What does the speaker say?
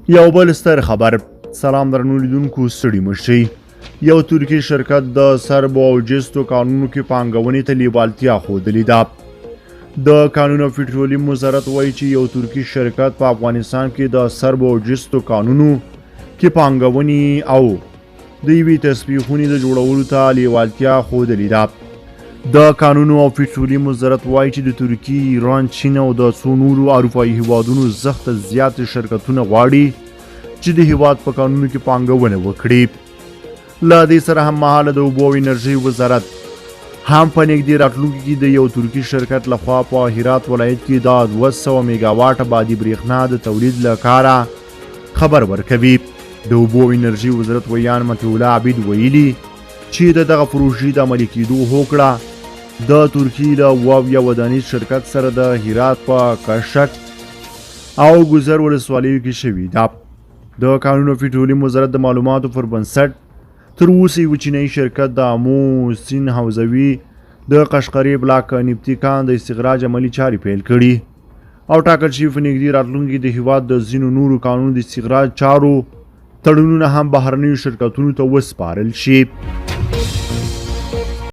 یو بل ستر خبر. سلام درنو لیدونکو، ستړي مشئ. یو ترکي شرکت د سربو او جستو کانونو کې پانګونې ته لیوالتیا ښودلې ده. د کانونو پټرولیم وزارت وایي چې یو ترکي شرکت په افغانستان کې د سربو او جستو کانونو کې پانګونې او د یوې تصفیې خونې د جوړولو ته لیوالتیا ښودلې ده. د کانونو او پټرولیم وزارت وایي چې د ترکي، ایران، چین او د څو نورو اروپایي هیوادونو زښته زیات شرکتونه غواړي چې د هیواد په کانونو کې پانګونه وکړي. له دې سره هممهاله د اوبو او انرژۍ وزارت هم په نږدې راتلونکي کې د یو ترکي شرکت لخوا په هرات ولایت کې د 200 میګاواټه بادي برېښنا د تولید له کاره خبر ورکوي. د اوبو او انرژۍ وزارت ویان مطیع الله عبید ویلي چې د دغه پروژې د عملي کېدو هوکړه د ترکیې له واویا ودانیز شرکت سره د هرات په کشک او ګذر ولسوالیو کې شوې ده. د کانونو پټرولیم وزارت د معلوماتو پر بنسټ تر اوسه یو چینایي شرکت د امو سیند حوزوي د قشقري بلاک نفتي کان د استخراج عملي چارې پیل کړي او ټاکل شوي په نږدې راتلونکي د هیواد د ځینو نورو کانونو د استخراج چارو تړونونه هم بهرنیو شرکتونو ته وسپارل شي.